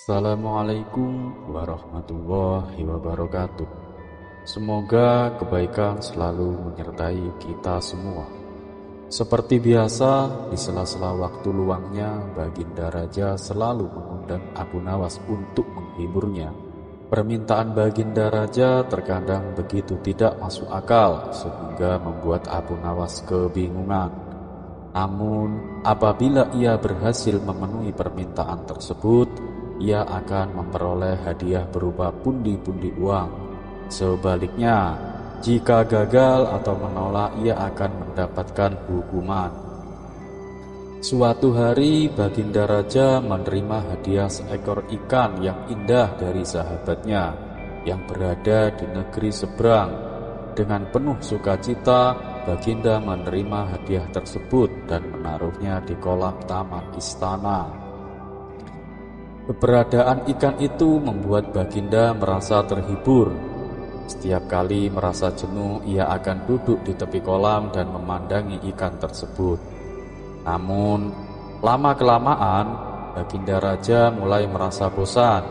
Assalamualaikum warahmatullahi wabarakatuh. Semoga kebaikan selalu menyertai kita semua. Seperti biasa, di sela-sela waktu luangnya, Baginda Raja selalu mengundang Abu Nawas untuk menghiburnya. Permintaan Baginda Raja terkadang begitu tidak masuk akal, sehingga membuat Abu Nawas kebingungan. Namun, apabila ia berhasil memenuhi permintaan tersebut, ia akan memperoleh hadiah berupa pundi-pundi uang. Sebaliknya, jika gagal atau menolak, ia akan mendapatkan hukuman. Suatu hari, Baginda Raja menerima hadiah seekor ikan yang indah dari sahabatnya yang berada di negeri seberang. Dengan penuh sukacita, Baginda menerima hadiah tersebut dan menaruhnya di kolam taman istana. Keberadaan ikan itu membuat Baginda merasa terhibur. Setiap kali merasa jenuh, ia akan duduk di tepi kolam dan memandangi ikan tersebut. Namun, lama-kelamaan, Baginda Raja mulai merasa bosan.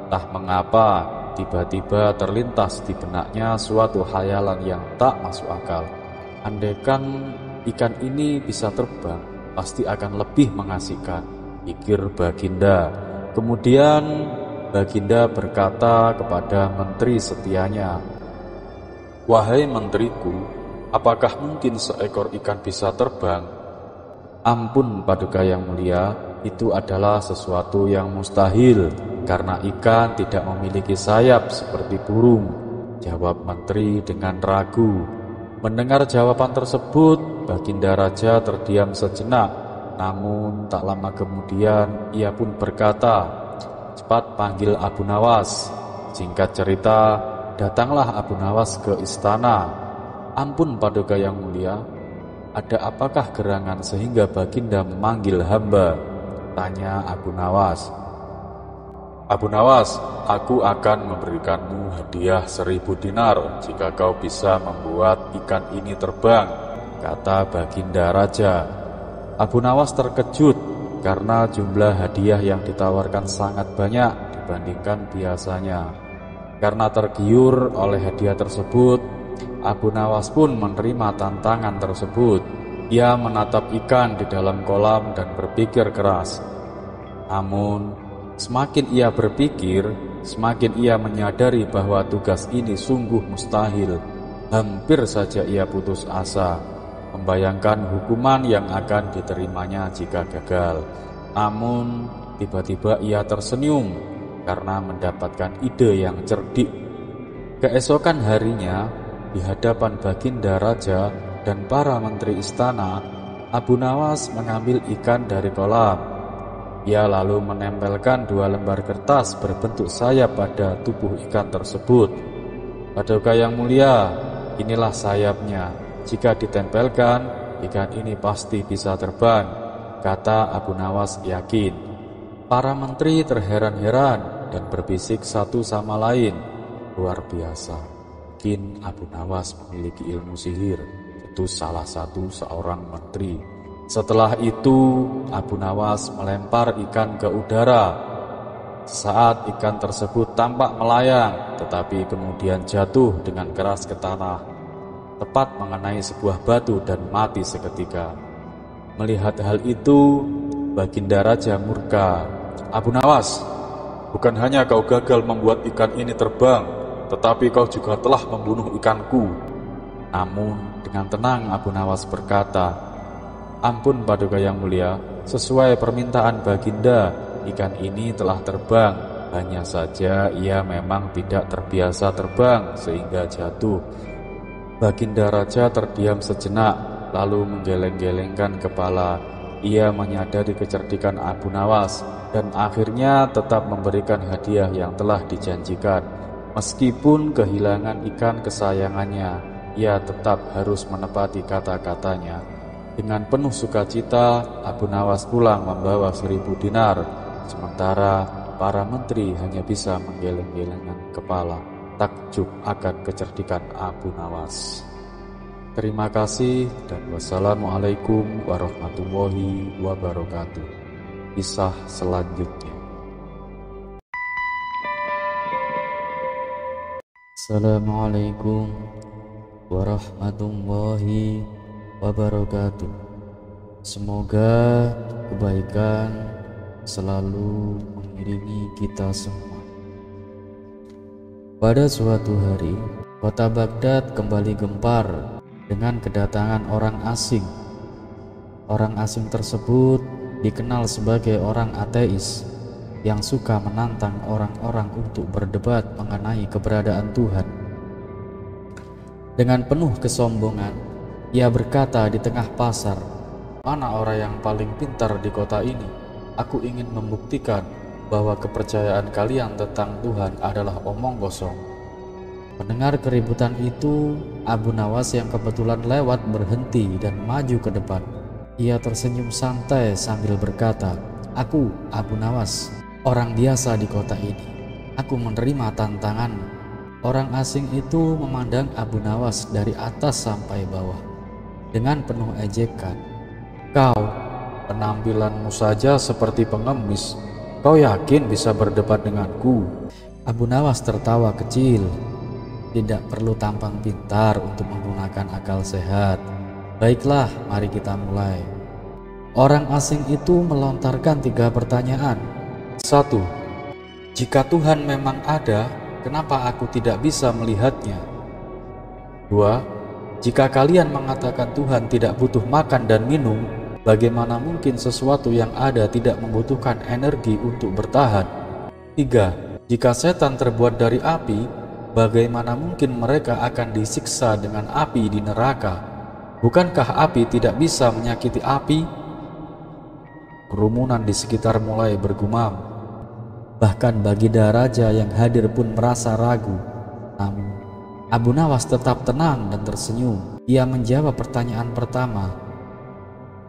Entah mengapa, tiba-tiba terlintas di benaknya suatu khayalan yang tak masuk akal. Andaikan ikan ini bisa terbang, pasti akan lebih mengasihkan, pikir Baginda. Kemudian Baginda berkata kepada menteri setianya, "Wahai menteriku, apakah mungkin seekor ikan bisa terbang?" "Ampun Paduka yang mulia, itu adalah sesuatu yang mustahil, karena ikan tidak memiliki sayap seperti burung," jawab menteri dengan ragu. Mendengar jawaban tersebut, Baginda Raja terdiam sejenak. Namun tak lama kemudian ia pun berkata, "Cepat panggil Abu Nawas." Singkat cerita, datanglah Abu Nawas ke istana. "Ampun Paduka yang mulia, ada apakah gerangan sehingga Baginda memanggil hamba?" tanya Abu Nawas. "Abu Nawas, aku akan memberikanmu hadiah 1000 dinar jika kau bisa membuat ikan ini terbang," kata Baginda Raja. Abu Nawas terkejut karena jumlah hadiah yang ditawarkan sangat banyak dibandingkan biasanya. Karena tergiur oleh hadiah tersebut, Abu Nawas pun menerima tantangan tersebut. Ia menatap ikan di dalam kolam dan berpikir keras. Namun, semakin ia berpikir, semakin ia menyadari bahwa tugas ini sungguh mustahil. Hampir saja ia putus asa, membayangkan hukuman yang akan diterimanya jika gagal. Namun, tiba-tiba ia tersenyum karena mendapatkan ide yang cerdik. Keesokan harinya, di hadapan Baginda Raja dan para menteri istana, Abu Nawas mengambil ikan dari kolam. Ia lalu menempelkan 2 lembar kertas berbentuk sayap pada tubuh ikan tersebut. "Paduka yang mulia, inilah sayapnya. Jika ditempelkan, ikan ini pasti bisa terbang," kata Abu Nawas yakin. Para menteri terheran-heran dan berbisik satu sama lain, "Luar biasa, mungkin Abu Nawas memiliki ilmu sihir," itu salah seorang menteri. Setelah itu, Abu Nawas melempar ikan ke udara. Saat ikan tersebut tampak melayang, tetapi kemudian jatuh dengan keras ke tanah, tepat mengenai sebuah batu dan mati seketika. Melihat hal itu, Baginda Raja murka. "Abu Nawas, bukan hanya kau gagal membuat ikan ini terbang, tetapi kau juga telah membunuh ikanku." Namun dengan tenang Abu Nawas berkata, "Ampun Paduka yang mulia, sesuai permintaan Baginda, ikan ini telah terbang. Hanya saja ia memang tidak terbiasa terbang sehingga jatuh." Baginda Raja terdiam sejenak, lalu menggeleng-gelengkan kepala. Ia menyadari kecerdikan Abu Nawas dan akhirnya tetap memberikan hadiah yang telah dijanjikan. Meskipun kehilangan ikan kesayangannya, ia tetap harus menepati kata-katanya. Dengan penuh sukacita, Abu Nawas pulang membawa 1000 dinar, sementara para menteri hanya bisa menggeleng-gelengkan kepala, takjub akan kecerdikan Abu Nawas. Terima kasih dan wassalamualaikum warahmatullahi wabarakatuh. Kisah selanjutnya. Assalamualaikum warahmatullahi wabarakatuh. Semoga kebaikan selalu mengiringi kita semua. Pada suatu hari, kota Baghdad kembali gempar dengan kedatangan orang asing. Orang asing tersebut dikenal sebagai orang ateis yang suka menantang orang-orang untuk berdebat mengenai keberadaan Tuhan. Dengan penuh kesombongan, ia berkata di tengah pasar, "Mana orang yang paling pintar di kota ini? Aku ingin membuktikan bahwa kepercayaan kalian tentang Tuhan adalah omong kosong." Mendengar keributan itu, Abu Nawas yang kebetulan lewat berhenti dan maju ke depan. Ia tersenyum santai sambil berkata, "Aku Abu Nawas, orang biasa di kota ini. Aku menerima tantangan." Orang asing itu memandang Abu Nawas dari atas sampai bawah dengan penuh ejekan. "Kau, penampilanmu saja seperti pengemis. Kau yakin bisa berdebat denganku?" Abu Nawas tertawa kecil. "Tidak perlu tampang pintar untuk menggunakan akal sehat. Baiklah, mari kita mulai." Orang asing itu melontarkan 3 pertanyaan. 1. Jika Tuhan memang ada, kenapa aku tidak bisa melihatnya? 2. Jika kalian mengatakan Tuhan tidak butuh makan dan minum, bagaimana mungkin sesuatu yang ada tidak membutuhkan energi untuk bertahan? 3. Jika setan terbuat dari api, bagaimana mungkin mereka akan disiksa dengan api di neraka? Bukankah api tidak bisa menyakiti api? Kerumunan di sekitar mulai bergumam. Bahkan Baginda Raja yang hadir pun merasa ragu. Namun Abu Nawas tetap tenang dan tersenyum. Ia menjawab pertanyaan pertama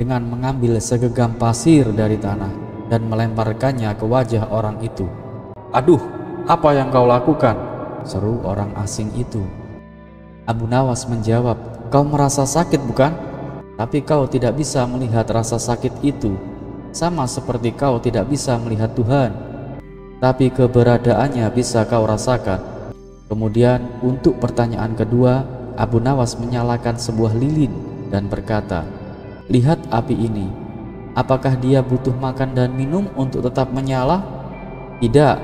dengan mengambil segenggam pasir dari tanah dan melemparkannya ke wajah orang itu. "Aduh, apa yang kau lakukan?" seru orang asing itu. Abu Nawas menjawab, "Kau merasa sakit bukan? Tapi kau tidak bisa melihat rasa sakit itu, sama seperti kau tidak bisa melihat Tuhan, tapi keberadaannya bisa kau rasakan." Kemudian untuk pertanyaan kedua, Abu Nawas menyalakan sebuah lilin dan berkata, "Lihat api ini, apakah dia butuh makan dan minum untuk tetap menyala? Tidak,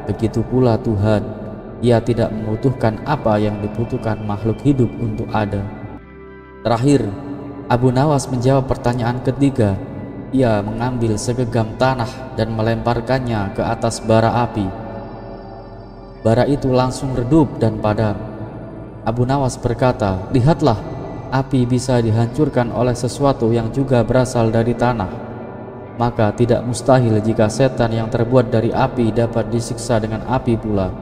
begitu pula Tuhan. Ia tidak membutuhkan apa yang dibutuhkan makhluk hidup untuk ada." Terakhir, Abu Nawas menjawab pertanyaan ketiga. Ia mengambil segenggam tanah dan melemparkannya ke atas bara api. Bara itu langsung redup dan padam. Abu Nawas berkata, "Lihatlah, api bisa dihancurkan oleh sesuatu yang juga berasal dari tanah. Maka tidak mustahil jika setan yang terbuat dari api dapat disiksa dengan api pula."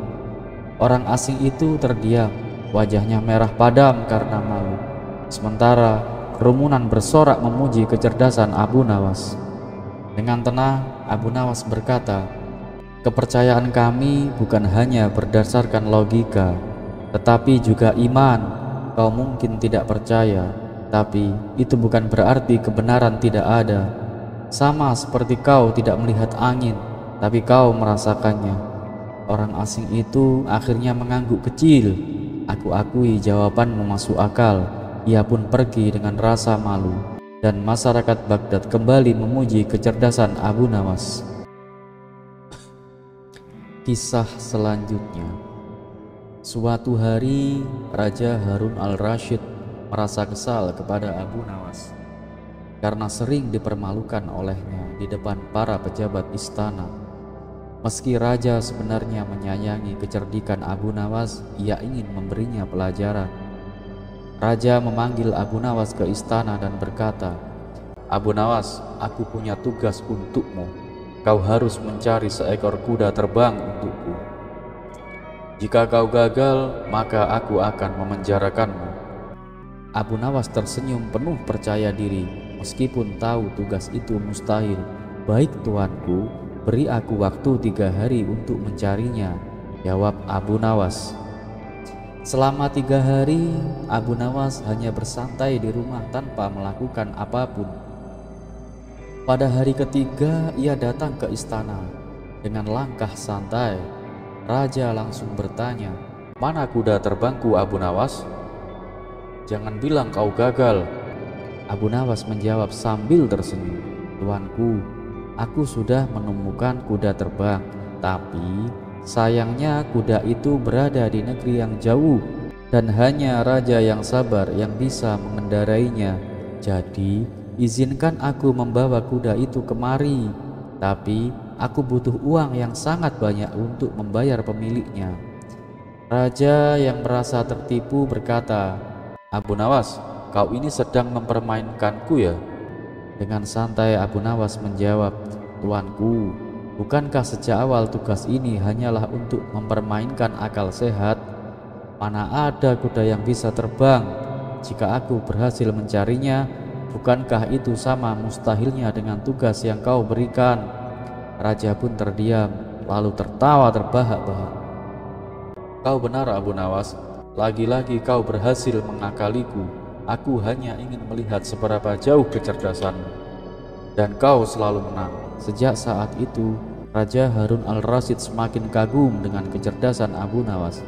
Orang asing itu terdiam, wajahnya merah padam karena malu. Sementara kerumunan bersorak memuji kecerdasan Abu Nawas. Dengan tenang, Abu Nawas berkata, "Kepercayaan kami bukan hanya berdasarkan logika, tetapi juga iman. Kau mungkin tidak percaya, tapi itu bukan berarti kebenaran tidak ada. Sama seperti kau tidak melihat angin, tapi kau merasakannya." Orang asing itu akhirnya mengangguk kecil. "Aku akui jawabanmu masuk akal." Ia pun pergi dengan rasa malu, dan masyarakat Baghdad kembali memuji kecerdasan Abu Nawas. Kisah selanjutnya. Suatu hari, Raja Harun al-Rasyid merasa kesal kepada Abu Nawas karena sering dipermalukan olehnya di depan para pejabat istana. Meski raja sebenarnya menyayangi kecerdikan Abu Nawas, ia ingin memberinya pelajaran. Raja memanggil Abu Nawas ke istana dan berkata, "Abu Nawas, aku punya tugas untukmu. Kau harus mencari seekor kuda terbang untukku. Jika kau gagal, maka aku akan memenjarakanmu." Abu Nawas tersenyum penuh percaya diri, meskipun tahu tugas itu mustahil. "Baik tuanku, beri aku waktu 3 hari untuk mencarinya," jawab Abu Nawas. Selama 3 hari, Abu Nawas hanya bersantai di rumah tanpa melakukan apapun. Pada hari ketiga, ia datang ke istana. Dengan langkah santai, raja langsung bertanya, Mana kuda terbangku, Abu Nawas? Jangan bilang kau gagal. Abu Nawas menjawab sambil tersenyum. Tuanku, aku sudah menemukan kuda terbang, tapi sayangnya kuda itu berada di negeri yang jauh dan hanya raja yang sabar yang bisa mengendarainya. Jadi, izinkan aku membawa kuda itu kemari, tapi aku butuh uang yang sangat banyak untuk membayar pemiliknya. Raja yang merasa tertipu berkata, Abu Nawas, kau ini sedang mempermainkanku ya? Dengan santai Abu Nawas menjawab, Tuanku, bukankah sejak awal tugas ini hanyalah untuk mempermainkan akal sehat? Mana ada kuda yang bisa terbang? Jika aku berhasil mencarinya, bukankah itu sama mustahilnya dengan tugas yang kau berikan? Raja pun terdiam, lalu tertawa terbahak-bahak. Kau benar, Abu Nawas. Lagi-lagi kau berhasil mengakaliku. Aku hanya ingin melihat seberapa jauh kecerdasanmu, dan kau selalu menang. Sejak saat itu, Raja Harun al-Rasyid semakin kagum dengan kecerdasan Abu Nawas.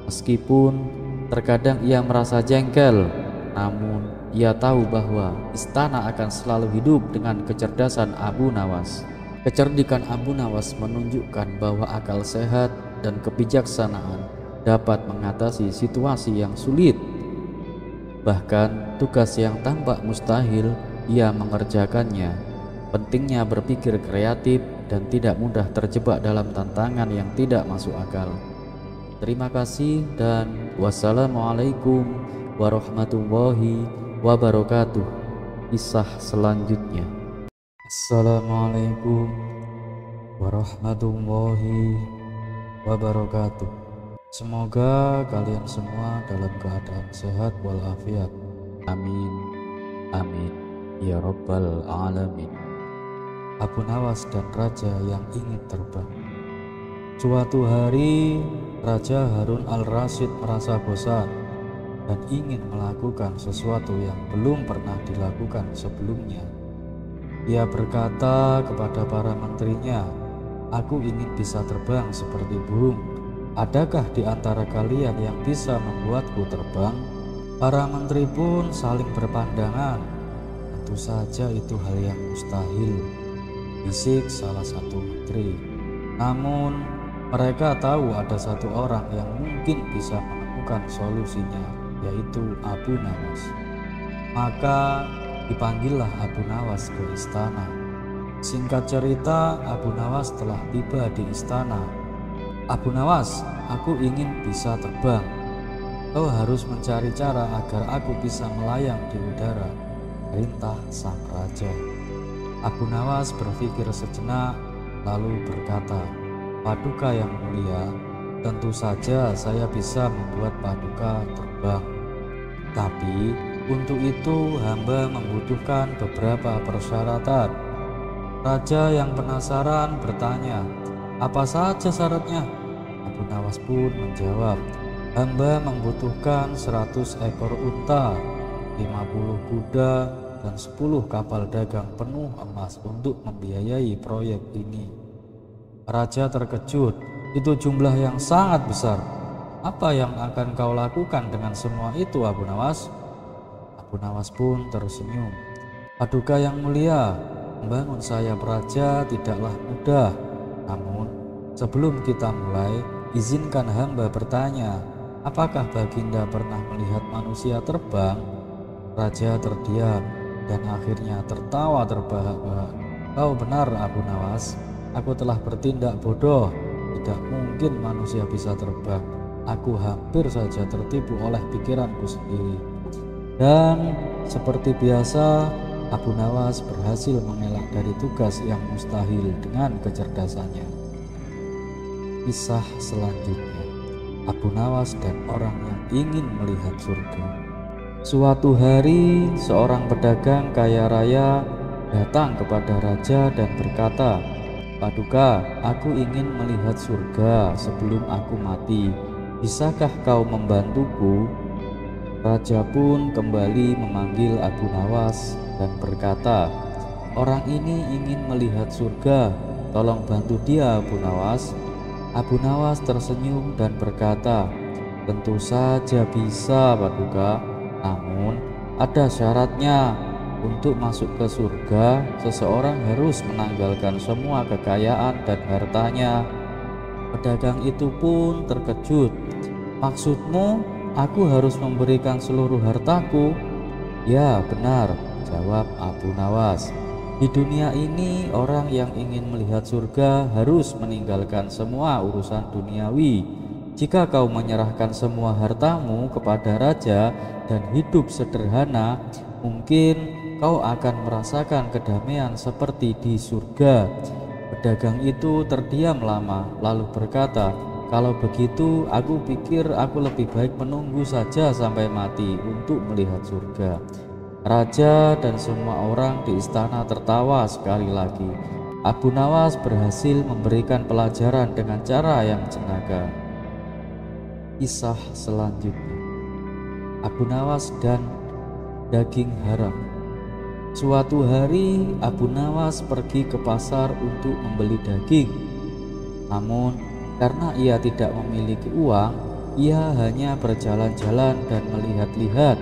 Meskipun terkadang ia merasa jengkel, namun ia tahu bahwa istana akan selalu hidup dengan kecerdasan Abu Nawas. Kecerdikan Abu Nawas menunjukkan bahwa akal sehat dan kebijaksanaan dapat mengatasi situasi yang sulit. Bahkan tugas yang tampak mustahil, ia mengerjakannya. Pentingnya berpikir kreatif dan tidak mudah terjebak dalam tantangan yang tidak masuk akal. Terima kasih dan wassalamualaikum warahmatullahi wabarakatuh. Kisah selanjutnya. Assalamualaikum warahmatullahi wabarakatuh. Semoga kalian semua dalam keadaan sehat walafiat. Amin, amin, ya Rabbal Alamin. Abu Nawas dan raja yang ingin terbang. Suatu hari, Raja Harun al-Rasyid merasa bosan dan ingin melakukan sesuatu yang belum pernah dilakukan sebelumnya. Ia berkata kepada para menterinya, "Aku ingin bisa terbang seperti burung. Adakah di antara kalian yang bisa membuatku terbang?" Para menteri pun saling berpandangan. Tentu saja itu hal yang mustahil, bisik salah satu menteri. Namun mereka tahu ada satu orang yang mungkin bisa menemukan solusinya, yaitu Abu Nawas. Maka dipanggillah Abu Nawas ke istana. Singkat cerita, Abu Nawas telah tiba di istana. "Abu Nawas, aku ingin bisa terbang. Kau harus mencari cara agar aku bisa melayang di udara," perintah sang raja. Abu Nawas berpikir sejenak, lalu berkata, "Paduka yang mulia, tentu saja saya bisa membuat paduka terbang. Tapi untuk itu hamba membutuhkan beberapa persyaratan." Raja yang penasaran bertanya, "Apa saja syaratnya?" Abu Nawas pun menjawab, "Hamba membutuhkan 100 ekor unta, 50 kuda, dan 10 kapal dagang penuh emas untuk membiayai proyek ini." Raja terkejut, "Itu jumlah yang sangat besar. Apa yang akan kau lakukan dengan semua itu, Abu Nawas?" Abu Nawas pun tersenyum, "Paduka yang mulia, membangun sayap raja tidaklah mudah. Namun sebelum kita mulai, izinkan hamba bertanya, apakah Baginda pernah melihat manusia terbang?" Raja terdiam dan akhirnya tertawa terbahak-bahak. "Kau benar, Abu Nawas. Aku telah bertindak bodoh. Tidak mungkin manusia bisa terbang. Aku hampir saja tertipu oleh pikiranku sendiri." Dan seperti biasa, Abu Nawas berhasil mengelak dari tugas yang mustahil dengan kecerdasannya. Kisah selanjutnya, Abu Nawas dan orang yang ingin melihat surga. Suatu hari, seorang pedagang kaya raya datang kepada raja dan berkata, "Paduka, aku ingin melihat surga sebelum aku mati. Bisakah kau membantuku?" Raja pun kembali memanggil Abu Nawas dan berkata, "Orang ini ingin melihat surga, tolong bantu dia, Abu Nawas." Abu Nawas tersenyum dan berkata, Tentu saja bisa, Paduka. Namun, ada syaratnya. Untuk masuk ke surga, seseorang harus menanggalkan semua kekayaan dan hartanya. Pedagang itu pun terkejut. Maksudmu, aku harus memberikan seluruh hartaku? Ya, benar, jawab Abu Nawas. Di dunia ini, orang yang ingin melihat surga harus meninggalkan semua urusan duniawi. Jika kau menyerahkan semua hartamu kepada raja dan hidup sederhana, mungkin kau akan merasakan kedamaian seperti di surga. Pedagang itu terdiam lama, lalu berkata, kalau begitu aku pikir aku lebih baik menunggu saja sampai mati untuk melihat surga. Raja dan semua orang di istana tertawa sekali lagi. Abu Nawas berhasil memberikan pelajaran dengan cara yang jenaka. Kisah selanjutnya, Abu Nawas dan daging haram. Suatu hari Abu Nawas pergi ke pasar untuk membeli daging. Namun karena ia tidak memiliki uang, ia hanya berjalan-jalan dan melihat-lihat.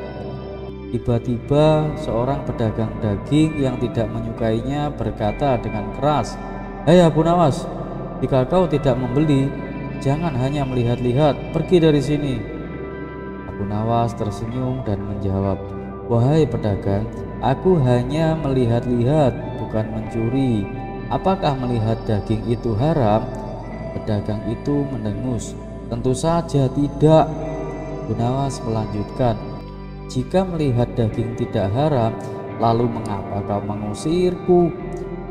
Tiba-tiba seorang pedagang daging yang tidak menyukainya berkata dengan keras, "Hei Abu Nawas, jika kau tidak membeli, jangan hanya melihat-lihat, pergi dari sini." Abu Nawas tersenyum dan menjawab, "Wahai pedagang, aku hanya melihat-lihat, bukan mencuri. Apakah melihat daging itu haram?" Pedagang itu mendengus. "Tentu saja tidak." Abu Nawas melanjutkan, "Jika melihat daging tidak haram, lalu mengapa kau mengusirku?"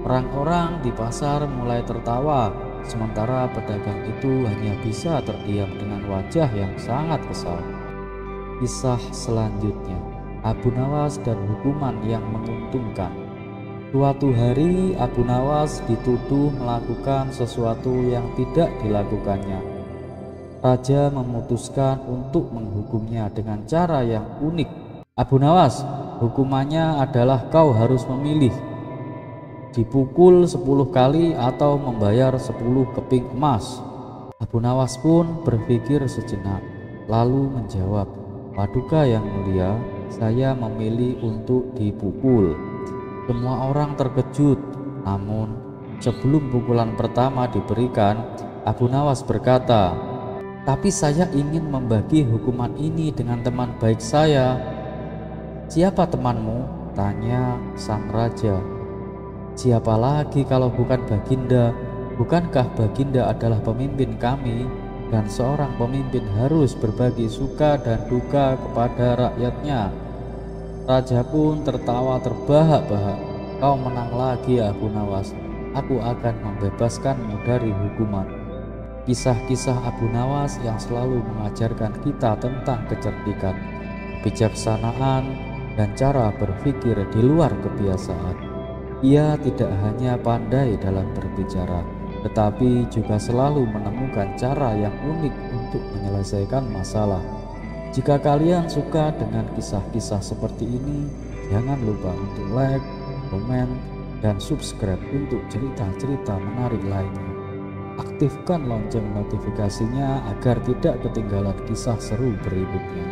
Orang-orang di pasar mulai tertawa, sementara pedagang itu hanya bisa terdiam dengan wajah yang sangat kesal. Kisah selanjutnya, Abu Nawas dan hukuman yang menguntungkan. Suatu hari Abu Nawas dituduh melakukan sesuatu yang tidak dilakukannya. Raja memutuskan untuk menghukumnya dengan cara yang unik. "Abu Nawas, hukumannya adalah kau harus memilih, dipukul 10 kali atau membayar 10 keping emas." Abu Nawas pun berpikir sejenak, lalu menjawab, "Paduka yang mulia, saya memilih untuk dipukul." Semua orang terkejut, namun sebelum pukulan pertama diberikan, Abu Nawas berkata, "Tapi saya ingin membagi hukuman ini dengan teman baik saya." "Siapa temanmu?" tanya sang raja. "Siapa lagi kalau bukan Baginda? Bukankah Baginda adalah pemimpin kami, dan seorang pemimpin harus berbagi suka dan duka kepada rakyatnya?" Raja pun tertawa terbahak-bahak. "Kau menang lagi, Abu Nawas. Aku akan membebaskanmu dari hukuman." Kisah-kisah Abu Nawas yang selalu mengajarkan kita tentang kecerdikan, kebijaksanaan, dan cara berpikir di luar kebiasaan. Ia tidak hanya pandai dalam berbicara, tetapi juga selalu menemukan cara yang unik untuk menyelesaikan masalah. Jika kalian suka dengan kisah-kisah seperti ini, jangan lupa untuk like, komen, dan subscribe untuk cerita-cerita menarik lainnya. Aktifkan lonceng notifikasinya agar tidak ketinggalan kisah seru berikutnya.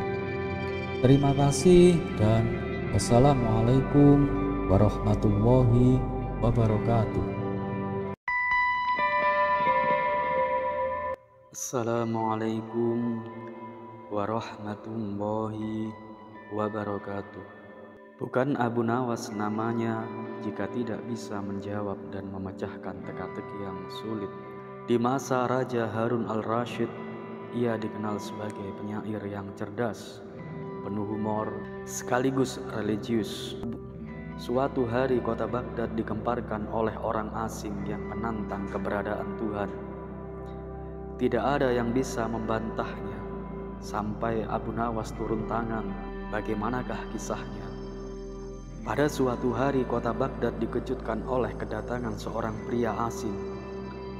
Terima kasih dan wassalamualaikum warahmatullahi wabarakatuh. Assalamualaikum warahmatullahi wabarakatuh. Bukan Abu Nawas namanya jika tidak bisa menjawab dan memecahkan teka-teki yang sulit. Di masa Raja Harun al-Rasyid, ia dikenal sebagai penyair yang cerdas, penuh humor, sekaligus religius. Suatu hari kota Baghdad digemparkan oleh orang asing yang menantang keberadaan Tuhan. Tidak ada yang bisa membantahnya. Sampai Abu Nawas turun tangan. Bagaimanakah kisahnya? Pada suatu hari kota Baghdad dikejutkan oleh kedatangan seorang pria asing.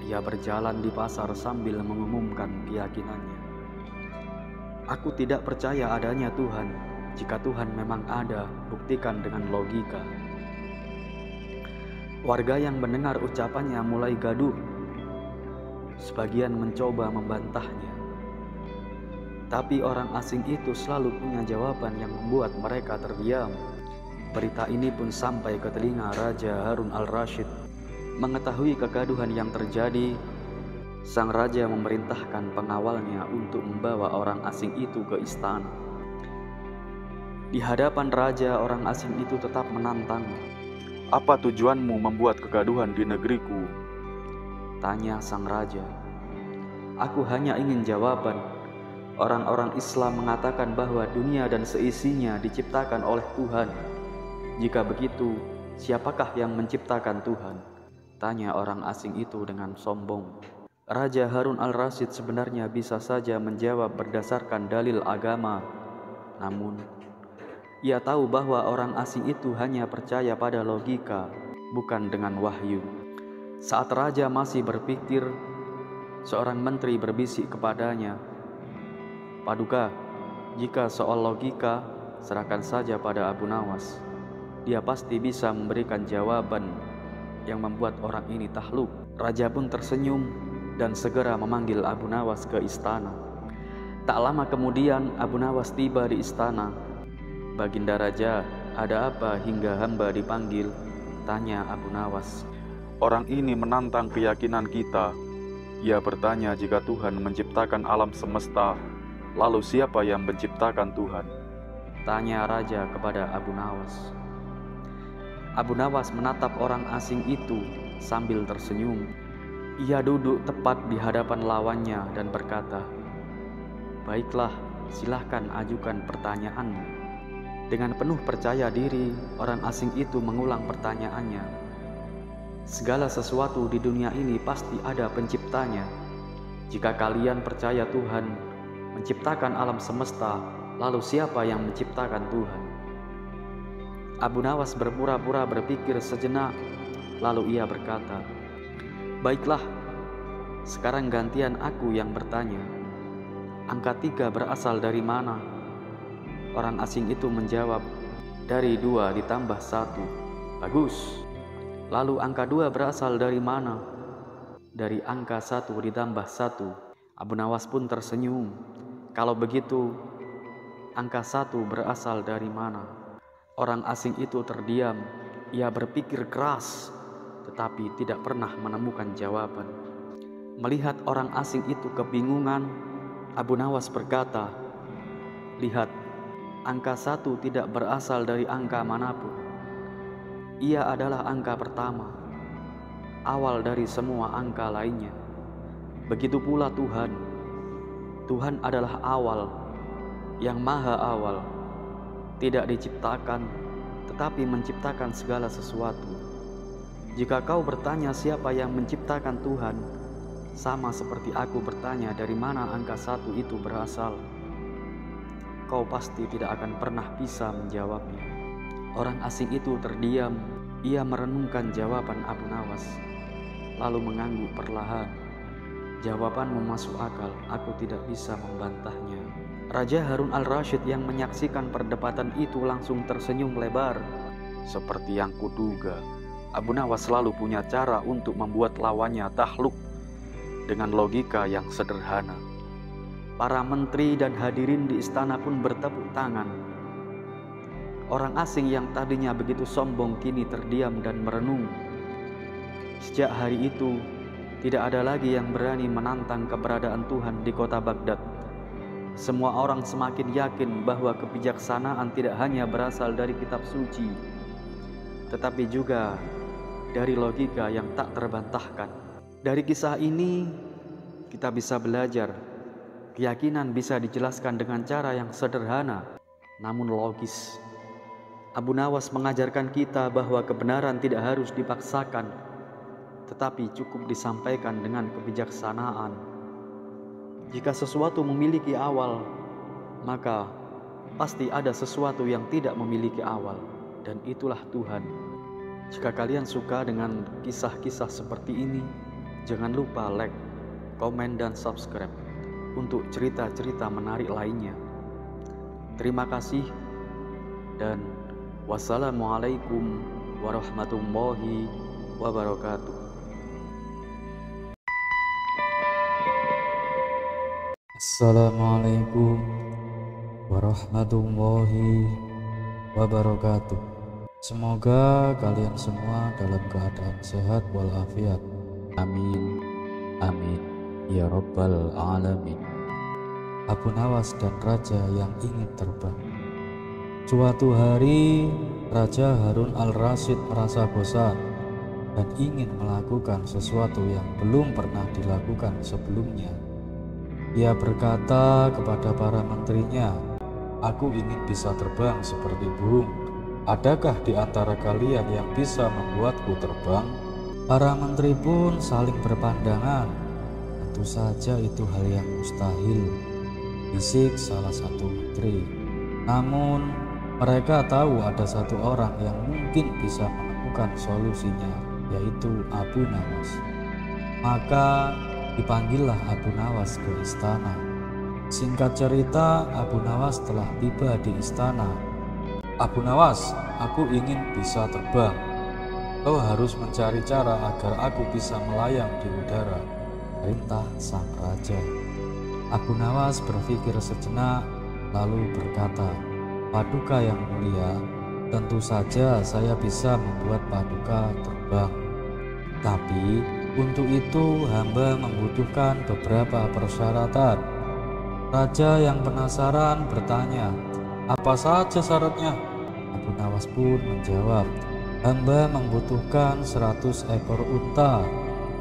Ia berjalan di pasar sambil mengumumkan keyakinannya. "Aku tidak percaya adanya Tuhan. Jika Tuhan memang ada, buktikan dengan logika." Warga yang mendengar ucapannya mulai gaduh. Sebagian mencoba membantahnya. Tapi orang asing itu selalu punya jawaban yang membuat mereka terdiam. Berita ini pun sampai ke telinga Raja Harun al-Rasyid. Mengetahui kegaduhan yang terjadi, sang raja memerintahkan pengawalnya untuk membawa orang asing itu ke istana. Di hadapan raja, orang asing itu tetap menantang. "Apa tujuanmu membuat kegaduhan di negeriku?" tanya sang raja. "Aku hanya ingin jawaban. Orang-orang Islam mengatakan bahwa dunia dan seisinya diciptakan oleh Tuhan. Jika begitu, siapakah yang menciptakan Tuhan?" tanya orang asing itu dengan sombong. Raja Harun al-Rasyid sebenarnya bisa saja menjawab berdasarkan dalil agama. Namun, ia tahu bahwa orang asing itu hanya percaya pada logika, bukan dengan wahyu. Saat raja masih berpikir, seorang menteri berbisik kepadanya, "Paduka, jika soal logika, serahkan saja pada Abu Nawas. Dia pasti bisa memberikan jawaban yang membuat orang ini takluk." Raja pun tersenyum dan segera memanggil Abu Nawas ke istana. Tak lama kemudian Abu Nawas tiba di istana. "Baginda Raja, ada apa hingga hamba dipanggil?" tanya Abu Nawas. "Orang ini menantang keyakinan kita. Ia bertanya jika Tuhan menciptakan alam semesta, lalu siapa yang menciptakan Tuhan?" tanya raja kepada Abu Nawas. Abu Nawas menatap orang asing itu sambil tersenyum. Ia duduk tepat di hadapan lawannya dan berkata, "Baiklah, silahkan ajukan pertanyaanmu." Dengan penuh percaya diri, orang asing itu mengulang pertanyaannya. "Segala sesuatu di dunia ini pasti ada penciptanya. Jika kalian percaya Tuhan menciptakan alam semesta, lalu siapa yang menciptakan Tuhan?" Abu Nawas berpura-pura berpikir sejenak, lalu ia berkata, "Baiklah, sekarang gantian aku yang bertanya. Angka 3 berasal dari mana?" Orang asing itu menjawab, "Dari 2 ditambah 1. "Bagus. Lalu angka 2 berasal dari mana?" "Dari angka 1 ditambah 1. Abu Nawas pun tersenyum. "Kalau begitu, angka 1 berasal dari mana?" Orang asing itu terdiam. Ia berpikir keras, tetapi tidak pernah menemukan jawaban. Melihat orang asing itu kebingungan, Abu Nawas berkata, "Lihat, angka 1 tidak berasal dari angka manapun. Ia adalah angka pertama, awal dari semua angka lainnya. Begitu pula Tuhan. Tuhan adalah awal, yang maha awal, tidak diciptakan, tetapi menciptakan segala sesuatu. Jika kau bertanya siapa yang menciptakan Tuhan, sama seperti aku bertanya dari mana angka 1 itu berasal, kau pasti tidak akan pernah bisa menjawabnya." Orang asing itu terdiam. Ia merenungkan jawaban Abu Nawas, lalu mengangguk perlahan. "Jawabanmu masuk akal, aku tidak bisa membantahnya." Raja Harun al-Rasyid yang menyaksikan perdebatan itu langsung tersenyum lebar. "Seperti yang kuduga, Abu Nawas selalu punya cara untuk membuat lawannya takluk dengan logika yang sederhana." Para menteri dan hadirin di istana pun bertepuk tangan. Orang asing yang tadinya begitu sombong kini terdiam dan merenung. Sejak hari itu, tidak ada lagi yang berani menantang keberadaan Tuhan di kota Baghdad. Semua orang semakin yakin bahwa kebijaksanaan tidak hanya berasal dari kitab suci, tetapi juga dari logika yang tak terbantahkan. Dari kisah ini, kita bisa belajar, keyakinan bisa dijelaskan dengan cara yang sederhana, namun logis. Abu Nawas mengajarkan kita bahwa kebenaran tidak harus dipaksakan, tetapi cukup disampaikan dengan kebijaksanaan. Jika sesuatu memiliki awal, maka pasti ada sesuatu yang tidak memiliki awal, dan itulah Tuhan. Jika kalian suka dengan kisah-kisah seperti ini, jangan lupa like, komen, dan subscribe untuk cerita-cerita menarik lainnya. Terima kasih, dan wassalamualaikum warahmatullahi wabarakatuh. Assalamualaikum warahmatullahi wabarakatuh. Semoga kalian semua dalam keadaan sehat walafiat. Amin, amin, ya Rabbal Alamin. Abu Nawas dan raja yang ingin terbang. Suatu hari Raja Harun al-Rasyid merasa bosan dan ingin melakukan sesuatu yang belum pernah dilakukan sebelumnya. Ia berkata kepada para menterinya, "Aku ingin bisa terbang seperti burung. Adakah di antara kalian yang bisa membuatku terbang?" Para menteri pun saling berpandangan. Tentu saja itu hal yang mustahil, bisik salah satu menteri. Namun mereka tahu ada satu orang yang mungkin bisa menemukan solusinya, yaitu Abu Nawas. Maka dipanggillah Abu Nawas ke istana. Singkat cerita, Abu Nawas telah tiba di istana. "Abu Nawas, aku ingin bisa terbang. Kau harus mencari cara agar aku bisa melayang di udara," perintah sang raja. Abu Nawas berpikir sejenak lalu berkata, "Paduka yang mulia, tentu saja saya bisa membuat paduka terbang. Tapi untuk itu hamba membutuhkan beberapa persyaratan." Raja yang penasaran bertanya, "Apa saja syaratnya?" Abu Nawas pun menjawab, "Hamba membutuhkan 100 ekor unta,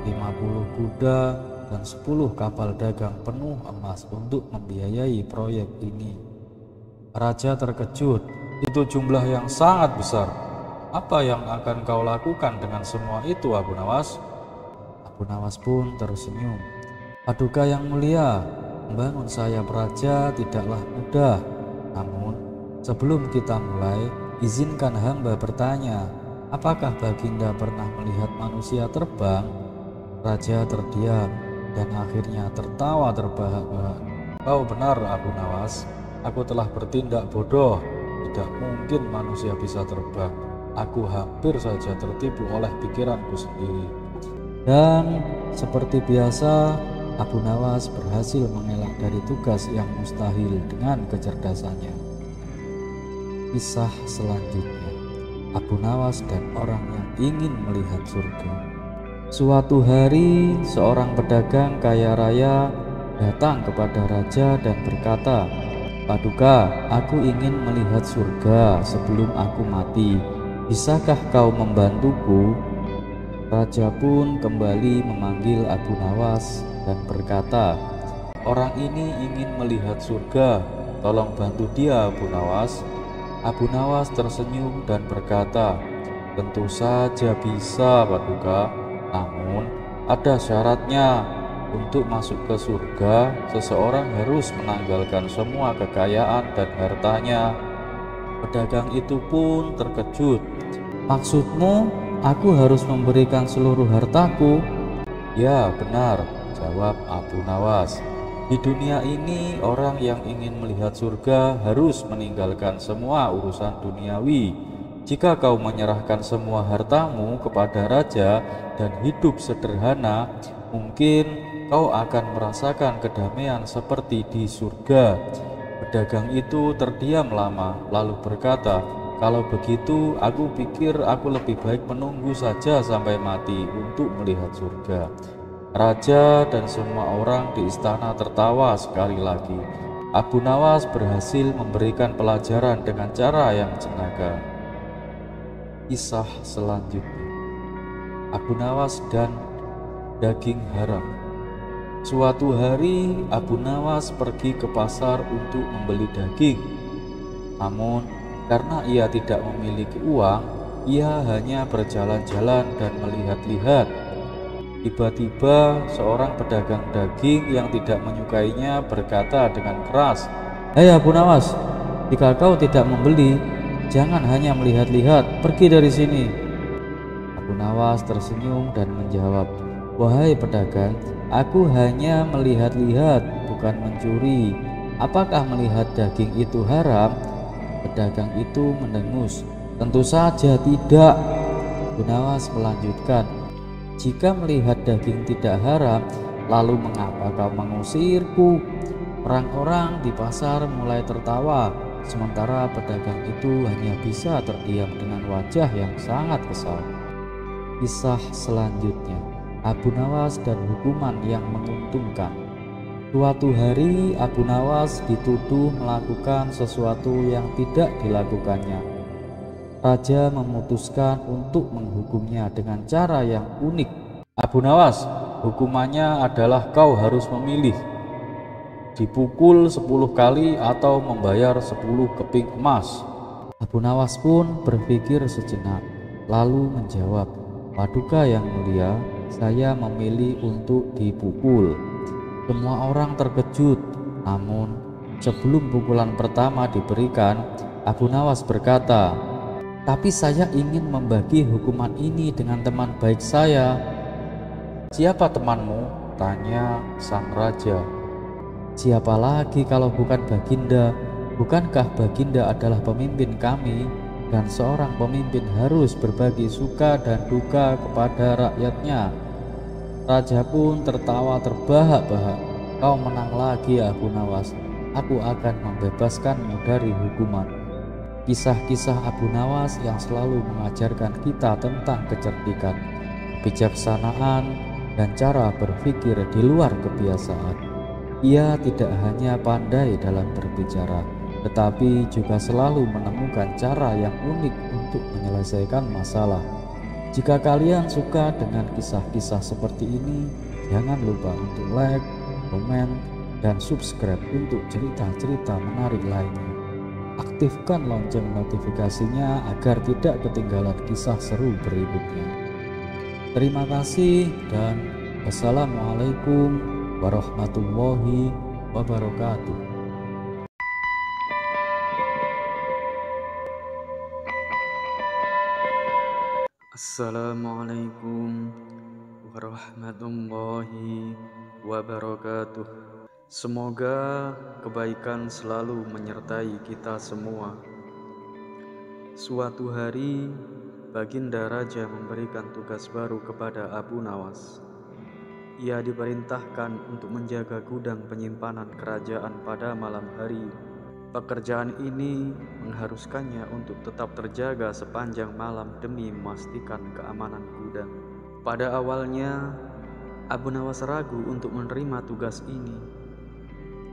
50 kuda, dan 10 kapal dagang penuh emas untuk membiayai proyek ini." Raja terkejut, "Itu jumlah yang sangat besar. Apa yang akan kau lakukan dengan semua itu, Abu Nawas?" Abu Nawas pun tersenyum, "Paduka yang mulia, membangun sayap raja tidaklah mudah. Namun sebelum kita mulai, izinkan hamba bertanya, apakah Baginda pernah melihat manusia terbang?" Raja terdiam dan akhirnya tertawa terbahak-bahak. "Kau benar, Abu Nawas. Aku telah bertindak bodoh. Tidak mungkin manusia bisa terbang. Aku hampir saja tertipu oleh pikiranku sendiri." Dan seperti biasa, Abu Nawas berhasil mengelak dari tugas yang mustahil dengan kecerdasannya. Kisah selanjutnya, Abu Nawas dan orang yang ingin melihat surga. Suatu hari, seorang pedagang kaya raya datang kepada raja dan berkata, "Paduka, aku ingin melihat surga sebelum aku mati. Bisakah kau membantuku?" Raja pun kembali memanggil Abu Nawas dan berkata, "Orang ini ingin melihat surga. Tolong bantu dia, Abu Nawas." Abu Nawas tersenyum dan berkata, "Tentu saja bisa, Paduka. Namun ada syaratnya. Untuk masuk ke surga, seseorang harus menanggalkan semua kekayaan dan hartanya." Pedagang itu pun terkejut. "Maksudmu aku harus memberikan seluruh hartaku?" "Ya, benar," jawab Abu Nawas. "Di dunia ini orang yang ingin melihat surga harus meninggalkan semua urusan duniawi. Jika kau menyerahkan semua hartamu kepada raja dan hidup sederhana, mungkin kau akan merasakan kedamaian seperti di surga." Pedagang itu terdiam lama lalu berkata, "Kalau begitu, aku pikir aku lebih baik menunggu saja sampai mati untuk melihat surga." Raja dan semua orang di istana tertawa sekali lagi. Abu Nawas berhasil memberikan pelajaran dengan cara yang jenaka. Kisah selanjutnya, Abu Nawas dan daging haram. Suatu hari Abu Nawas pergi ke pasar untuk membeli daging. Namun karena ia tidak memiliki uang, ia hanya berjalan-jalan dan melihat-lihat. Tiba-tiba seorang pedagang daging yang tidak menyukainya berkata dengan keras, "Hei Abu Nawas, jika kau tidak membeli, jangan hanya melihat-lihat, pergi dari sini." Abu Nawas tersenyum dan menjawab, "Wahai pedagang, aku hanya melihat-lihat, bukan mencuri. Apakah melihat daging itu haram?" Pedagang itu mendengus, "Tentu saja tidak." Abu Nawas melanjutkan, "Jika melihat daging tidak haram, lalu mengapa kau mengusirku?" Orang-orang di pasar mulai tertawa, sementara pedagang itu hanya bisa terdiam dengan wajah yang sangat kesal. Kisah selanjutnya, Abu Nawas dan hukuman yang menguntungkan. Suatu hari Abu Nawas dituduh melakukan sesuatu yang tidak dilakukannya. Raja memutuskan untuk menghukumnya dengan cara yang unik. Abu Nawas, hukumannya adalah kau harus memilih, dipukul 10 kali atau membayar 10 keping emas. Abu Nawas pun berpikir sejenak, lalu menjawab, "Paduka yang mulia, saya memilih untuk dipukul." Semua orang terkejut, namun sebelum pukulan pertama diberikan, Abu Nawas berkata, "Tapi saya ingin membagi hukuman ini dengan teman baik saya." "Siapa temanmu?" tanya sang raja. "Siapa lagi kalau bukan Baginda? Bukankah Baginda adalah pemimpin kami? Dan seorang pemimpin harus berbagi suka dan duka kepada rakyatnya." Raja pun tertawa terbahak-bahak. "Kau menang lagi, Abu Nawas. Aku akan membebaskanmu dari hukuman." Kisah-kisah Abu Nawas yang selalu mengajarkan kita tentang kecerdikan, kebijaksanaan, dan cara berpikir di luar kebiasaan. Ia tidak hanya pandai dalam berbicara, tetapi juga selalu menemukan cara yang unik untuk menyelesaikan masalah. Jika kalian suka dengan kisah-kisah seperti ini, jangan lupa untuk like, komen, dan subscribe untuk cerita-cerita menarik lainnya. Aktifkan lonceng notifikasinya agar tidak ketinggalan kisah seru berikutnya. Terima kasih dan wassalamualaikum warahmatullahi wabarakatuh. Assalamualaikum warahmatullahi wabarakatuh. Semoga kebaikan selalu menyertai kita semua. Suatu hari, Baginda Raja memberikan tugas baru kepada Abu Nawas. Ia diperintahkan untuk menjaga gudang penyimpanan kerajaan pada malam hari. Pekerjaan ini mengharuskannya untuk tetap terjaga sepanjang malam demi memastikan keamanan gudang. Pada awalnya, Abu Nawas ragu untuk menerima tugas ini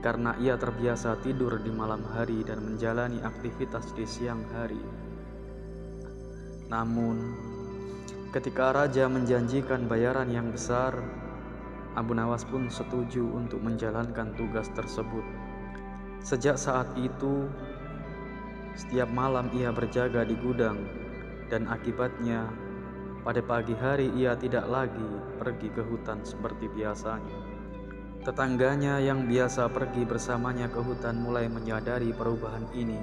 karena ia terbiasa tidur di malam hari dan menjalani aktivitas di siang hari. Namun, ketika raja menjanjikan bayaran yang besar, Abu Nawas pun setuju untuk menjalankan tugas tersebut. Sejak saat itu, setiap malam ia berjaga di gudang, dan akibatnya pada pagi hari ia tidak lagi pergi ke hutan seperti biasanya. Tetangganya yang biasa pergi bersamanya ke hutan mulai menyadari perubahan ini.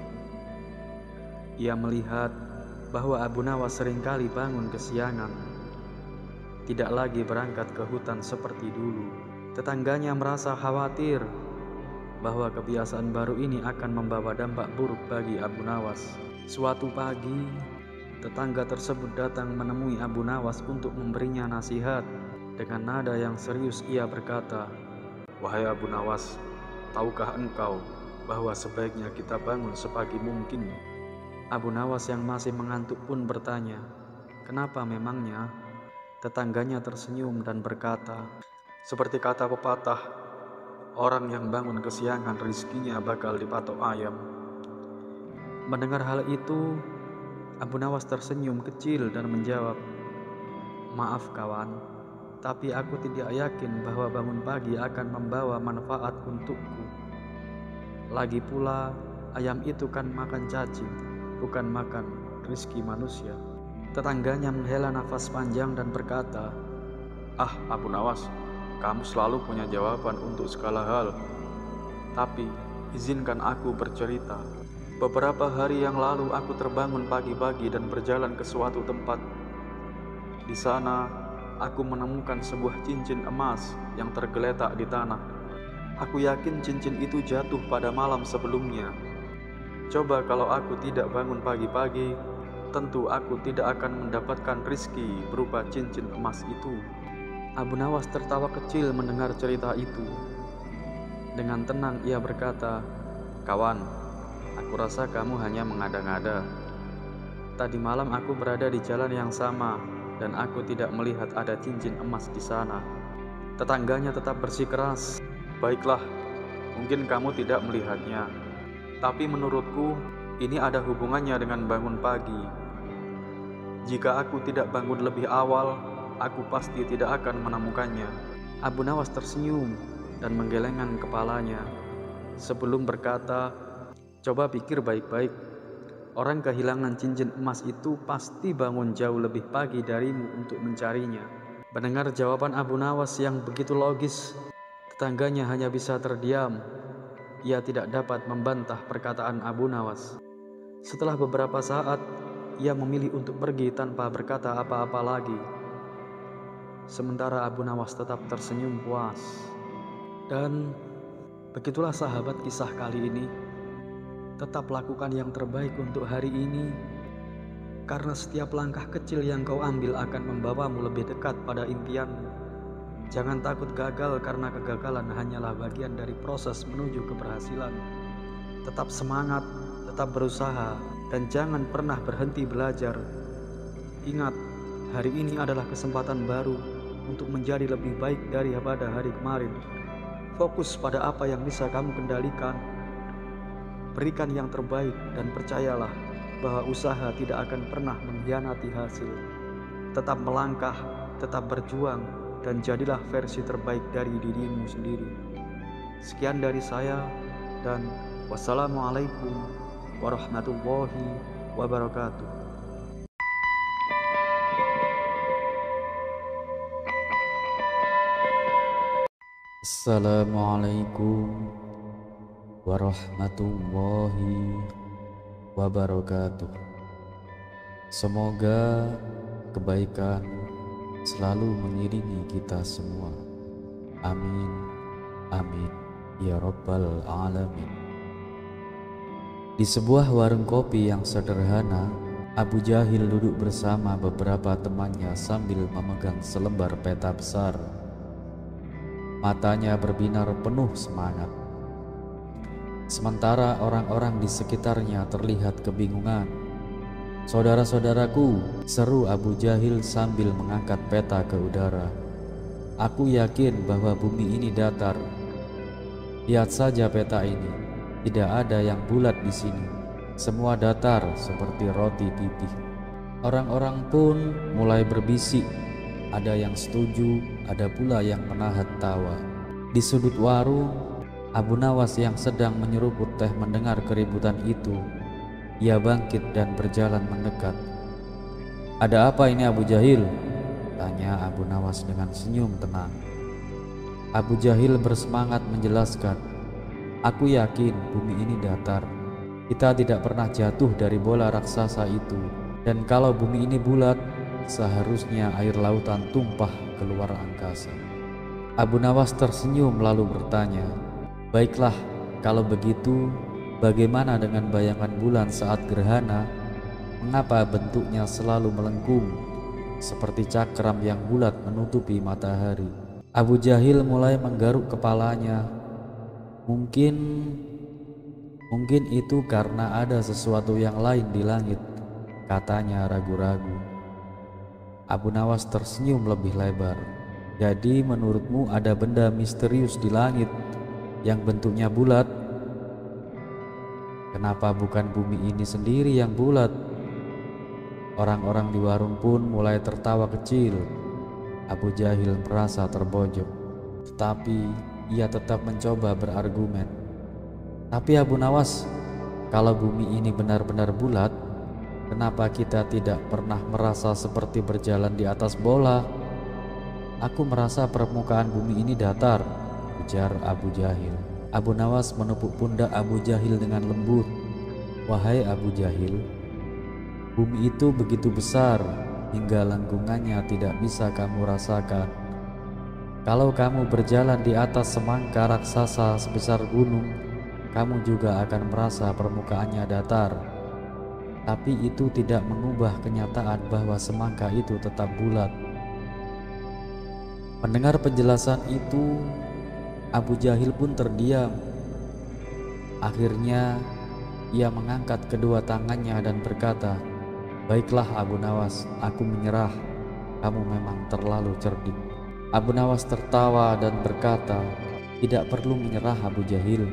Ia melihat bahwa Abu Nawas seringkali bangun kesiangan, tidak lagi berangkat ke hutan seperti dulu. Tetangganya merasa khawatir bahwa kebiasaan baru ini akan membawa dampak buruk bagi Abu Nawas. Suatu pagi, tetangga tersebut datang menemui Abu Nawas untuk memberinya nasihat. Dengan nada yang serius ia berkata, "Wahai Abu Nawas, tahukah engkau bahwa sebaiknya kita bangun sepagi mungkin?" Abu Nawas yang masih mengantuk pun bertanya, "Kenapa memangnya?" Tetangganya tersenyum dan berkata, "Seperti kata pepatah, orang yang bangun kesiangan rizkinya bakal dipatok ayam." Mendengar hal itu, Abu Nawas tersenyum kecil dan menjawab, "Maaf kawan, tapi aku tidak yakin bahwa bangun pagi akan membawa manfaat untukku. Lagi pula, ayam itu kan makan cacing, bukan makan rizki manusia." Tetangganya menghela nafas panjang dan berkata, "Ah, Abu Nawas, kamu selalu punya jawaban untuk segala hal. Tapi, izinkan aku bercerita. Beberapa hari yang lalu aku terbangun pagi-pagi dan berjalan ke suatu tempat. Di sana, aku menemukan sebuah cincin emas yang tergeletak di tanah. Aku yakin cincin itu jatuh pada malam sebelumnya. Coba kalau aku tidak bangun pagi-pagi, tentu aku tidak akan mendapatkan rizki berupa cincin emas itu." Abu Nawas tertawa kecil mendengar cerita itu. Dengan tenang ia berkata, "Kawan, aku rasa kamu hanya mengada-ngada. Tadi malam aku berada di jalan yang sama dan aku tidak melihat ada cincin emas di sana." Tetangganya tetap bersikeras, "Baiklah, mungkin kamu tidak melihatnya. Tapi menurutku, ini ada hubungannya dengan bangun pagi. Jika aku tidak bangun lebih awal, aku pasti tidak akan menemukannya." Abu Nawas tersenyum dan menggelengkan kepalanya sebelum berkata, "Coba pikir baik-baik. Orang kehilangan cincin emas itu pasti bangun jauh lebih pagi darimu untuk mencarinya." Mendengar jawaban Abu Nawas yang begitu logis, tetangganya hanya bisa terdiam. Ia tidak dapat membantah perkataan Abu Nawas. Setelah beberapa saat, ia memilih untuk pergi tanpa berkata apa-apa lagi. Sementara Abu Nawas tetap tersenyum puas. Dan begitulah sahabat kisah kali ini. Tetap lakukan yang terbaik untuk hari ini, karena setiap langkah kecil yang kau ambil akan membawamu lebih dekat pada impianmu. Jangan takut gagal, karena kegagalan hanyalah bagian dari proses menuju keberhasilan. Tetap semangat, tetap berusaha, dan jangan pernah berhenti belajar. Ingat, hari ini adalah kesempatan baru untuk menjadi lebih baik daripada hari kemarin. Fokus pada apa yang bisa kamu kendalikan. Berikan yang terbaik dan percayalah bahwa usaha tidak akan pernah mengkhianati hasil. Tetap melangkah, tetap berjuang, dan jadilah versi terbaik dari dirimu sendiri. Sekian dari saya, dan wassalamualaikum warahmatullahi wabarakatuh. Assalamualaikum warahmatullahi wabarakatuh. Semoga kebaikan selalu mengiringi kita semua. Amin, amin, ya Rabbal Alamin. Di sebuah warung kopi yang sederhana, Abu Jahil duduk bersama beberapa temannya sambil memegang selembar peta besar. Matanya berbinar penuh semangat. Sementara orang-orang di sekitarnya terlihat kebingungan. "Saudara-saudaraku," seru Abu Jahil sambil mengangkat peta ke udara, "aku yakin bahwa bumi ini datar. Lihat saja peta ini, tidak ada yang bulat di sini. Semua datar seperti roti pipih." Orang-orang pun mulai berbisik. Ada yang setuju, ada pula yang menahan tawa. Di sudut warung, Abu Nawas yang sedang menyeruput teh mendengar keributan itu. Ia bangkit dan berjalan mendekat. "Ada apa ini, Abu Jahil?" tanya Abu Nawas dengan senyum tenang. Abu Jahil bersemangat menjelaskan, "Aku yakin bumi ini datar. Kita tidak pernah jatuh dari bola raksasa itu. Dan kalau bumi ini bulat, seharusnya air lautan tumpah keluar angkasa." Abu Nawas tersenyum lalu bertanya, "Baiklah, kalau begitu bagaimana dengan bayangan bulan saat gerhana? Mengapa bentuknya selalu melengkung seperti cakram yang bulat menutupi matahari?" Abu Jahil mulai menggaruk kepalanya. Mungkin itu karena ada sesuatu yang lain di langit, katanya ragu-ragu. Abu Nawas tersenyum lebih lebar. "Jadi menurutmu ada benda misterius di langit yang bentuknya bulat? Kenapa bukan bumi ini sendiri yang bulat?" Orang-orang di warung pun mulai tertawa kecil. Abu Jahil merasa terbojok, tetapi ia tetap mencoba berargumen. "Tapi Abu Nawas, kalau bumi ini benar-benar bulat, kenapa kita tidak pernah merasa seperti berjalan di atas bola? Aku merasa permukaan bumi ini datar," ujar Abu Jahil. Abu Nawas menepuk pundak Abu Jahil dengan lembut. "Wahai Abu Jahil, bumi itu begitu besar hingga lengkungannya tidak bisa kamu rasakan. Kalau kamu berjalan di atas semangka raksasa sebesar gunung, kamu juga akan merasa permukaannya datar. Tapi itu tidak mengubah kenyataan bahwa semangka itu tetap bulat." Mendengar penjelasan itu, Abu Jahil pun terdiam. Akhirnya ia mengangkat kedua tangannya dan berkata, "Baiklah Abu Nawas, aku menyerah. Kamu memang terlalu cerdik." Abu Nawas tertawa dan berkata, "Tidak perlu menyerah Abu Jahil.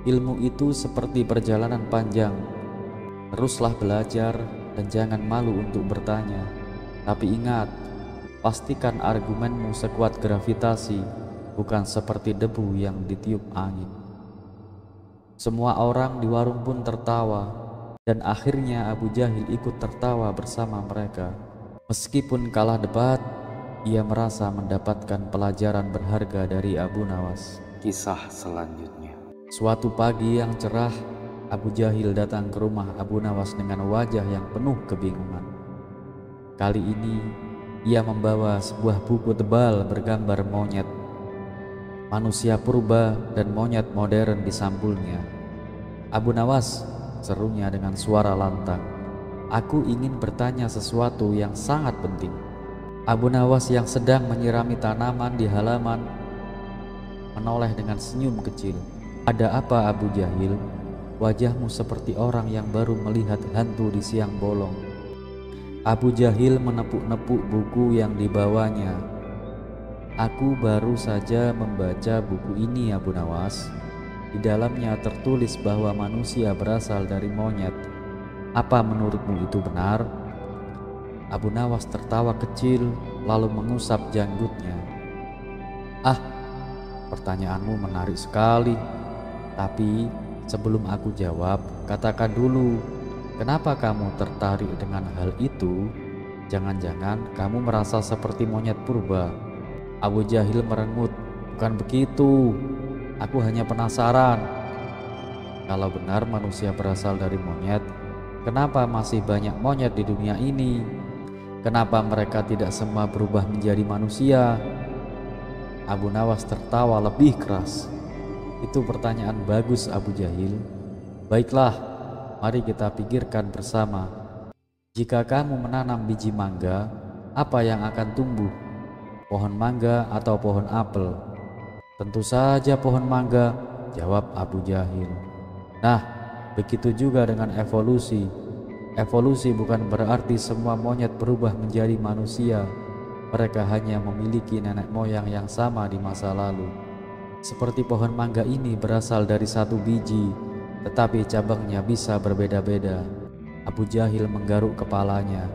Ilmu itu seperti perjalanan panjang. Teruslah belajar dan jangan malu untuk bertanya. Tapi ingat, pastikan argumenmu sekuat gravitasi, bukan seperti debu yang ditiup angin." Semua orang di warung pun tertawa, dan akhirnya Abu Jahil ikut tertawa bersama mereka. Meskipun kalah debat, ia merasa mendapatkan pelajaran berharga dari Abu Nawas. Kisah selanjutnya. Suatu pagi yang cerah, Abu Jahil datang ke rumah Abu Nawas dengan wajah yang penuh kebingungan. Kali ini ia membawa sebuah buku tebal bergambar monyet, manusia purba dan monyet modern di sampulnya. "Abu Nawas," serunya dengan suara lantang, "aku ingin bertanya sesuatu yang sangat penting." Abu Nawas yang sedang menyirami tanaman di halaman menoleh dengan senyum kecil. "Ada apa Abu Jahil? Wajahmu seperti orang yang baru melihat hantu di siang bolong." Abu Jahil menepuk-nepuk buku yang dibawanya. "Aku baru saja membaca buku ini Abu Nawas. Di dalamnya tertulis bahwa manusia berasal dari monyet. Apa menurutmu itu benar?" Abu Nawas tertawa kecil lalu mengusap janggutnya. "Ah, pertanyaanmu menarik sekali. Tapi sebelum aku jawab, katakan dulu, kenapa kamu tertarik dengan hal itu? Jangan-jangan kamu merasa seperti monyet purba?" Abu Jahil merengut. "Bukan begitu. Aku hanya penasaran. Kalau benar manusia berasal dari monyet, kenapa masih banyak monyet di dunia ini? Kenapa mereka tidak semua berubah menjadi manusia?" Abu Nawas tertawa lebih keras. "Itu pertanyaan bagus Abu Jahil. Baiklah, mari kita pikirkan bersama. Jika kamu menanam biji mangga, apa yang akan tumbuh? Pohon mangga atau pohon apel?" "Tentu saja pohon mangga," jawab Abu Jahil. "Nah, begitu juga dengan evolusi. Evolusi bukan berarti semua monyet berubah menjadi manusia. Mereka hanya memiliki nenek moyang yang sama di masa lalu. Seperti pohon mangga ini berasal dari satu biji, tetapi cabangnya bisa berbeda-beda." Abu Jahil menggaruk kepalanya.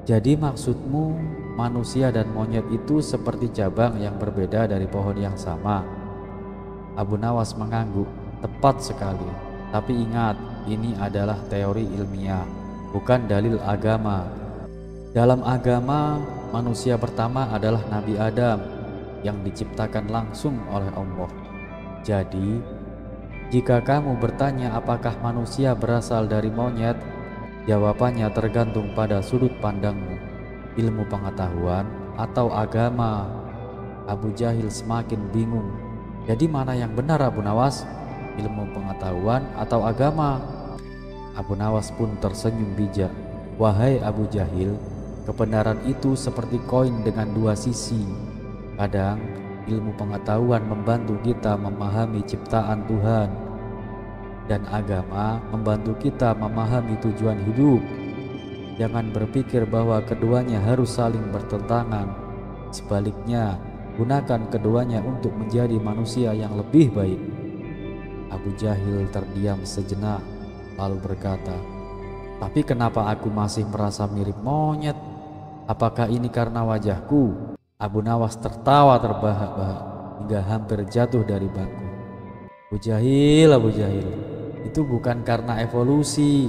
"Jadi maksudmu manusia dan monyet itu seperti cabang yang berbeda dari pohon yang sama?" Abu Nawas mengangguk. "Tepat sekali. Tapi ingat, ini adalah teori ilmiah, bukan dalil agama. Dalam agama, manusia pertama adalah Nabi Adam yang diciptakan langsung oleh Allah. Jadi, jika kamu bertanya apakah manusia berasal dari monyet, jawabannya tergantung pada sudut pandangmu, ilmu pengetahuan atau agama." Abu Jahil semakin bingung. "Jadi mana yang benar Abu Nawas? Ilmu pengetahuan atau agama?" Abu Nawas pun tersenyum bijak. "Wahai Abu Jahil, kebenaran itu seperti koin dengan dua sisi. Kadang ilmu pengetahuan membantu kita memahami ciptaan Tuhan, dan agama membantu kita memahami tujuan hidup. Jangan berpikir bahwa keduanya harus saling bertentangan. Sebaliknya, gunakan keduanya untuk menjadi manusia yang lebih baik." Abu Jahil terdiam sejenak lalu berkata, "Tapi kenapa aku masih merasa mirip monyet? Apakah ini karena wajahku?" Abu Nawas tertawa terbahak-bahak hingga hampir jatuh dari bangku. Abu Jahil, itu bukan karena evolusi.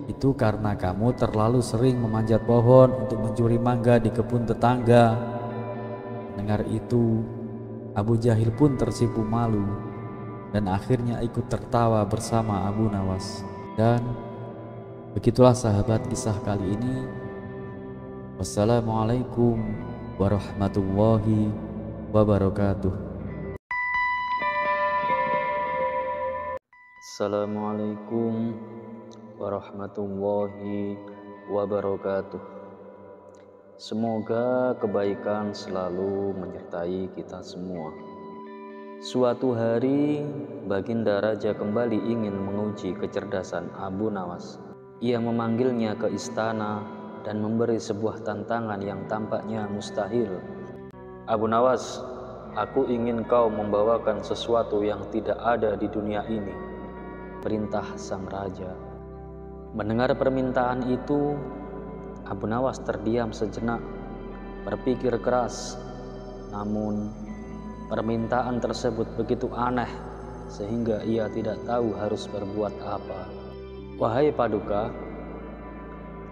Itu karena kamu terlalu sering memanjat pohon untuk mencuri mangga di kebun tetangga." Dengar itu, Abu Jahil pun tersipu malu dan akhirnya ikut tertawa bersama Abu Nawas. Dan begitulah sahabat kisah kali ini. Wassalamualaikum warahmatullahi wabarakatuh. Assalamualaikum warahmatullahi wabarakatuh. Semoga kebaikan selalu menyertai kita semua. Suatu hari, Baginda Raja kembali ingin menguji kecerdasan Abu Nawas. Ia memanggilnya ke istana dan memberi sebuah tantangan yang tampaknya mustahil. Abu Nawas, aku ingin kau membawakan sesuatu yang tidak ada di dunia ini, perintah sang raja. Mendengar permintaan itu, Abu Nawas terdiam sejenak, berpikir keras. Namun, permintaan tersebut begitu aneh sehingga ia tidak tahu harus berbuat apa. Wahai Paduka,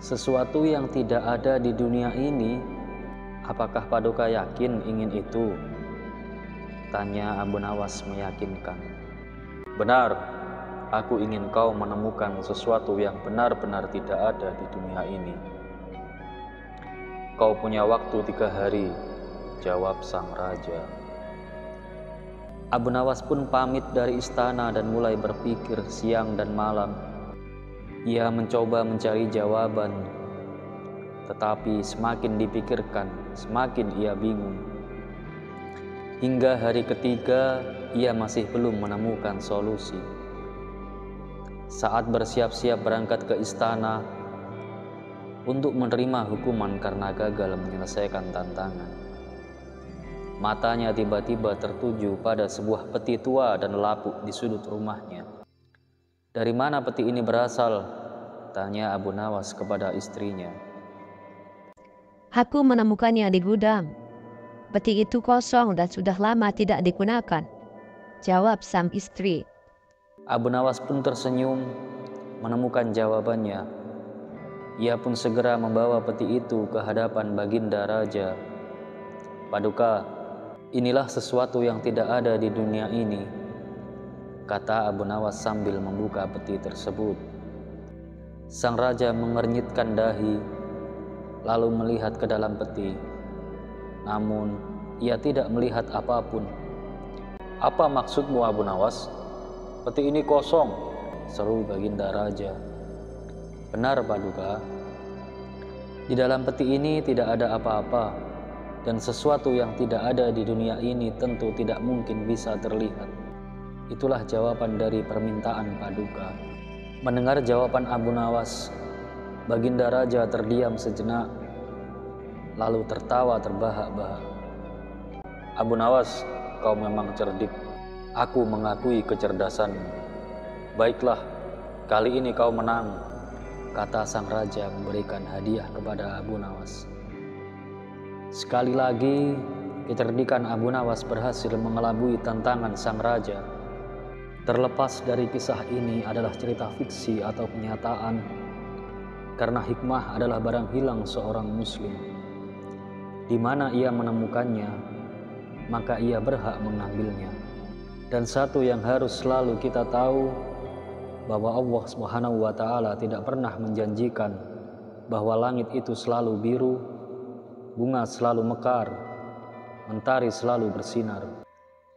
sesuatu yang tidak ada di dunia ini, apakah Paduka yakin ingin itu? Tanya Abu Nawas meyakinkan. Benar, aku ingin kau menemukan sesuatu yang benar-benar tidak ada di dunia ini. Kau punya waktu 3 hari, jawab sang raja. Abu Nawas pun pamit dari istana dan mulai berpikir siang dan malam. Ia mencoba mencari jawaban, tetapi semakin dipikirkan, semakin ia bingung. Hingga hari ketiga, ia masih belum menemukan solusi. Saat bersiap-siap berangkat ke istana untuk menerima hukuman karena gagal menyelesaikan tantangan, matanya tiba-tiba tertuju pada sebuah peti tua dan lapuk di sudut rumahnya. Dari mana peti ini berasal? Tanya Abu Nawas kepada istrinya. Aku menemukannya di gudang. Peti itu kosong dan sudah lama tidak digunakan, jawab sang istri. Abu Nawas pun tersenyum menemukan jawabannya. Ia pun segera membawa peti itu ke hadapan Baginda Raja. Paduka, inilah sesuatu yang tidak ada di dunia ini, kata Abu Nawas sambil membuka peti tersebut. Sang raja mengernyitkan dahi, lalu melihat ke dalam peti. Namun, ia tidak melihat apapun. Apa maksudmu, Abu Nawas? Peti ini kosong, seru Baginda Raja. Benar, Paduka. Di dalam peti ini tidak ada apa-apa, dan sesuatu yang tidak ada di dunia ini tentu tidak mungkin bisa terlihat. Itulah jawaban dari permintaan Paduka. Mendengar jawaban Abu Nawas, Baginda Raja terdiam sejenak, lalu tertawa terbahak-bahak. Abu Nawas, kau memang cerdik. Aku mengakui kecerdasanmu. Baiklah, kali ini kau menang, kata sang raja memberikan hadiah kepada Abu Nawas. Sekali lagi, kecerdikan Abu Nawas berhasil mengelabui tantangan sang raja. Terlepas dari kisah ini adalah cerita fiksi atau kenyataan, karena hikmah adalah barang hilang seorang muslim. Di mana ia menemukannya, maka ia berhak mengambilnya. Dan satu yang harus selalu kita tahu, bahwa Allah Subhanahu wa Ta'ala tidak pernah menjanjikan bahwa langit itu selalu biru, bunga selalu mekar, mentari selalu bersinar.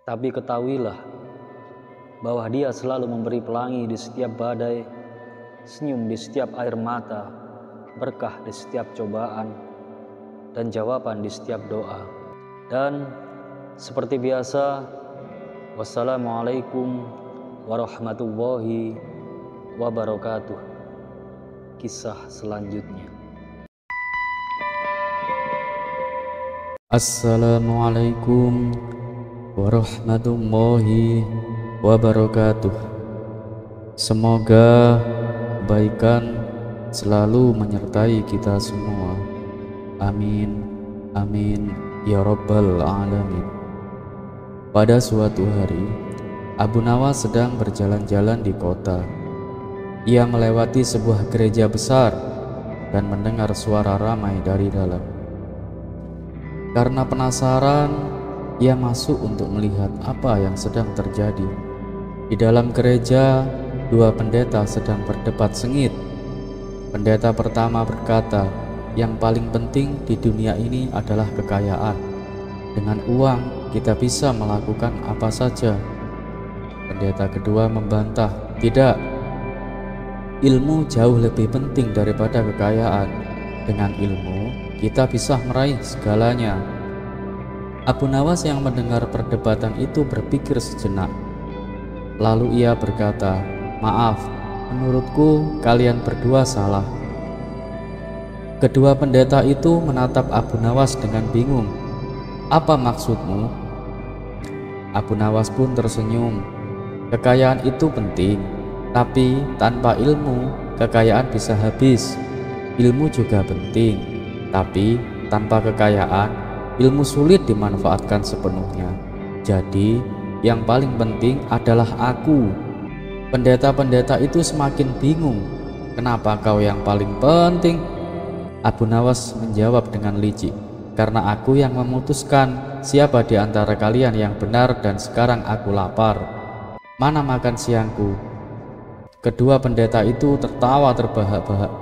Tapi ketahuilah bahwa Dia selalu memberi pelangi di setiap badai, senyum di setiap air mata, berkah di setiap cobaan, dan jawaban di setiap doa. Dan seperti biasa, wassalamualaikum warahmatullahi wabarakatuh. Kisah selanjutnya. Assalamualaikum warahmatullahi wabarakatuh. Semoga kebaikan selalu menyertai kita semua. Amin, amin, ya rabbal alamin. Pada suatu hari, Abu Nawas sedang berjalan-jalan di kota. Ia melewati sebuah gereja besar dan mendengar suara ramai dari dalam. Karena penasaran, ia masuk untuk melihat apa yang sedang terjadi. Di dalam gereja, dua pendeta sedang berdebat sengit. Pendeta pertama berkata, yang paling penting di dunia ini adalah kekayaan. Dengan uang, kita bisa melakukan apa saja. Pendeta kedua membantah, tidak, ilmu jauh lebih penting daripada kekayaan. Dengan ilmu, kita bisa meraih segalanya. Abu Nawas yang mendengar perdebatan itu berpikir sejenak. Lalu ia berkata, "Maaf, menurutku kalian berdua salah." Kedua pendeta itu menatap Abu Nawas dengan bingung. "Apa maksudmu?" Abu Nawas pun tersenyum. "Kekayaan itu penting, tapi tanpa ilmu, kekayaan bisa habis. Ilmu juga penting, tapi tanpa kekayaan, ilmu sulit dimanfaatkan sepenuhnya. Jadi, yang paling penting adalah aku." Pendeta-pendeta itu semakin bingung. "Kenapa kau yang paling penting?" Abu Nawas menjawab dengan licik, "Karena aku yang memutuskan siapa di antara kalian yang benar dan sekarang aku lapar. Mana makan siangku?" Kedua pendeta itu tertawa terbahak-bahak,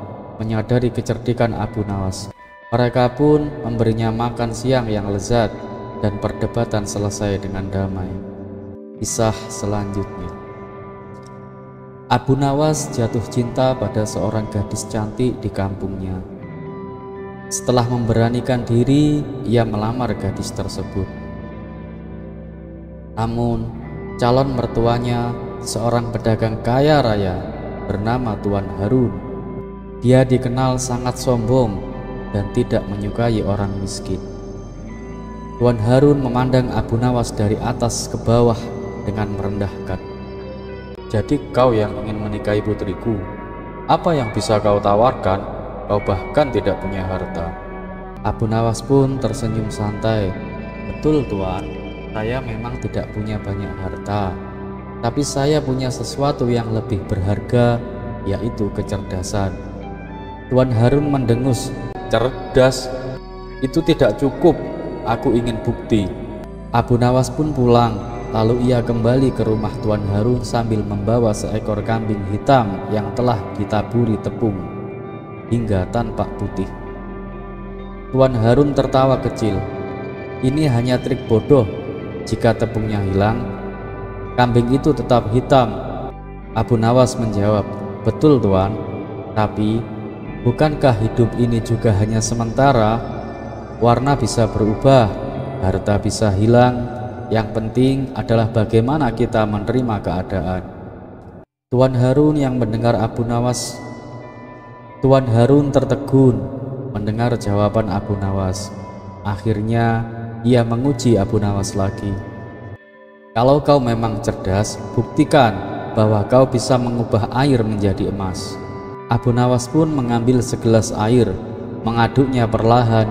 menyadari kecerdikan Abu Nawas. Mereka pun memberinya makan siang yang lezat dan perdebatan selesai dengan damai. Kisah selanjutnya. Abu Nawas jatuh cinta pada seorang gadis cantik di kampungnya. Setelah memberanikan diri, ia melamar gadis tersebut. Namun, calon mertuanya seorang pedagang kaya raya bernama Tuan Harun. Dia dikenal sangat sombong dan tidak menyukai orang miskin. Tuan Harun memandang Abu Nawas dari atas ke bawah dengan merendahkan. "Jadi kau yang ingin menikahi putriku? Apa yang bisa kau tawarkan? Kau bahkan tidak punya harta." Abu Nawas pun tersenyum santai. "Betul Tuan, saya memang tidak punya banyak harta, tapi saya punya sesuatu yang lebih berharga, yaitu kecerdasan." Tuan Harun mendengus. "Cerdas? Itu tidak cukup. Aku ingin bukti." Abu Nawas pun pulang. Lalu ia kembali ke rumah Tuan Harun sambil membawa seekor kambing hitam yang telah ditaburi tepung hingga tampak putih. Tuan Harun tertawa kecil. "Ini hanya trik bodoh. Jika tepungnya hilang, kambing itu tetap hitam." Abu Nawas menjawab, "Betul Tuan, tapi bukankah hidup ini juga hanya sementara? Warna bisa berubah, harta bisa hilang. Yang penting adalah bagaimana kita menerima keadaan." Tuan Harun yang mendengar Tuan Harun tertegun mendengar jawaban Abu Nawas. Akhirnya ia menguji Abu Nawas lagi. "Kalau kau memang cerdas, buktikan bahwa kau bisa mengubah air menjadi emas." Abu Nawas pun mengambil segelas air, mengaduknya perlahan,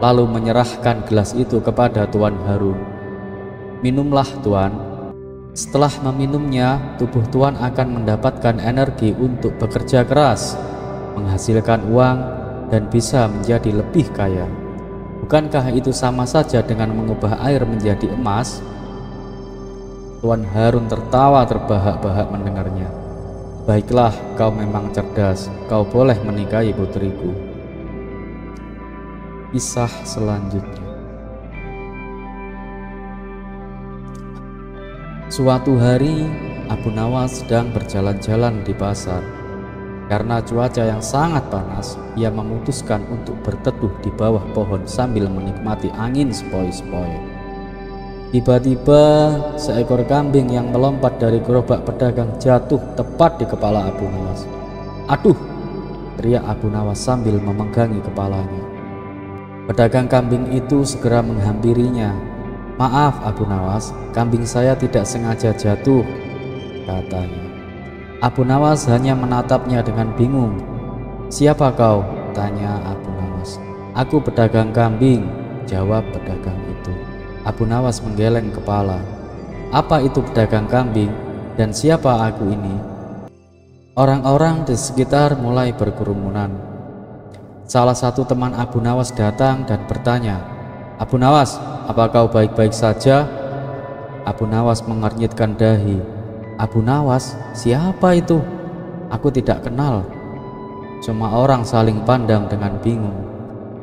lalu menyerahkan gelas itu kepada Tuan Harun. "Minumlah Tuan. Setelah meminumnya, tubuh Tuan akan mendapatkan energi untuk bekerja keras, menghasilkan uang, dan bisa menjadi lebih kaya. Bukankah itu sama saja dengan mengubah air menjadi emas?" Tuan Harun tertawa terbahak-bahak mendengarnya. "Baiklah, kau memang cerdas. Kau boleh menikahi putriku." Kisah selanjutnya. Suatu hari, Abu Nawas sedang berjalan-jalan di pasar. Karena cuaca yang sangat panas, ia memutuskan untuk berteduh di bawah pohon sambil menikmati angin sepoi-sepoi. Tiba-tiba, seekor kambing yang melompat dari gerobak pedagang jatuh tepat di kepala Abu Nawas. "Aduh!" teriak Abu Nawas sambil memegangi kepalanya. Pedagang kambing itu segera menghampirinya. "Maaf Abu Nawas, kambing saya tidak sengaja jatuh," katanya. Abu Nawas hanya menatapnya dengan bingung. "Siapa kau?" tanya Abu Nawas. "Aku pedagang kambing," jawab pedagang itu. Abu Nawas menggeleng kepala. "Apa itu pedagang kambing dan siapa aku ini?" Orang-orang di sekitar mulai berkerumunan. Salah satu teman Abu Nawas datang dan bertanya, "Abu Nawas, apa kau baik-baik saja?" Abu Nawas mengernyitkan dahi. "Abu Nawas, siapa itu? Aku tidak kenal." Semua orang saling pandang dengan bingung.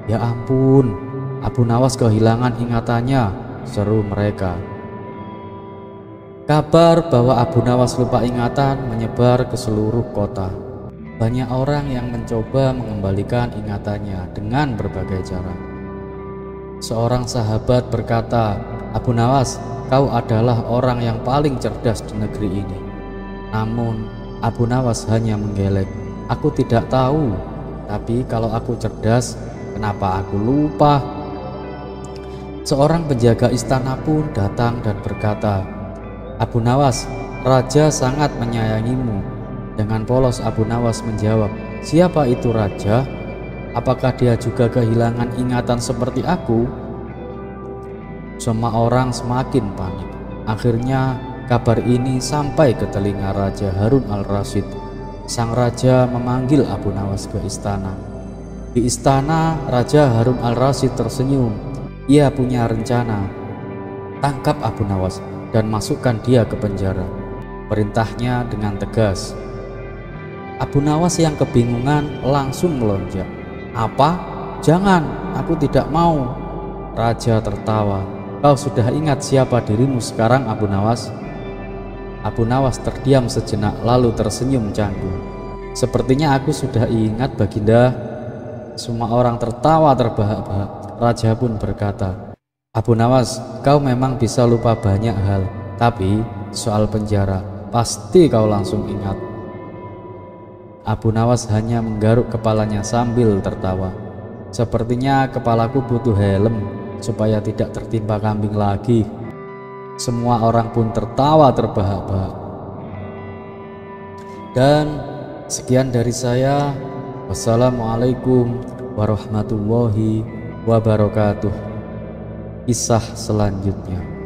"Ya ampun, Abu Nawas kehilangan ingatannya," seru mereka. Kabar bahwa Abu Nawas lupa ingatan menyebar ke seluruh kota. Banyak orang yang mencoba mengembalikan ingatannya dengan berbagai cara. Seorang sahabat berkata, "Abu Nawas, kau adalah orang yang paling cerdas di negeri ini." Namun Abu Nawas hanya menggeleng, "Aku tidak tahu, tapi kalau aku cerdas, kenapa aku lupa?" Seorang penjaga istana pun datang dan berkata, "Abu Nawas, raja sangat menyayangimu." Dengan polos Abu Nawas menjawab, "Siapa itu raja? Apakah dia juga kehilangan ingatan seperti aku?" Semua orang semakin panik. Akhirnya kabar ini sampai ke telinga Raja Harun al-Rasyid. Sang raja memanggil Abu Nawas ke istana. Di istana, Raja Harun al-Rasyid tersenyum. Ia punya rencana. "Tangkap Abu Nawas dan masukkan dia ke penjara," perintahnya dengan tegas. Abu Nawas yang kebingungan langsung melonjak. "Apa? Jangan, aku tidak mau." Raja tertawa. "Kau sudah ingat siapa dirimu sekarang, Abu Nawas?" Abu Nawas terdiam sejenak lalu tersenyum canggung. "Sepertinya aku sudah ingat, Baginda." Semua orang tertawa terbahak-bahak. Raja pun berkata, "Abu Nawas, kau memang bisa lupa banyak hal, tapi soal penjara pasti kau langsung ingat." Abu Nawas hanya menggaruk kepalanya sambil tertawa. "Sepertinya kepalaku butuh helm supaya tidak tertimpa kambing lagi." Semua orang pun tertawa terbahak-bahak. Dan sekian dari saya. Wassalamualaikum warahmatullahi wabarakatuh. Kisah selanjutnya.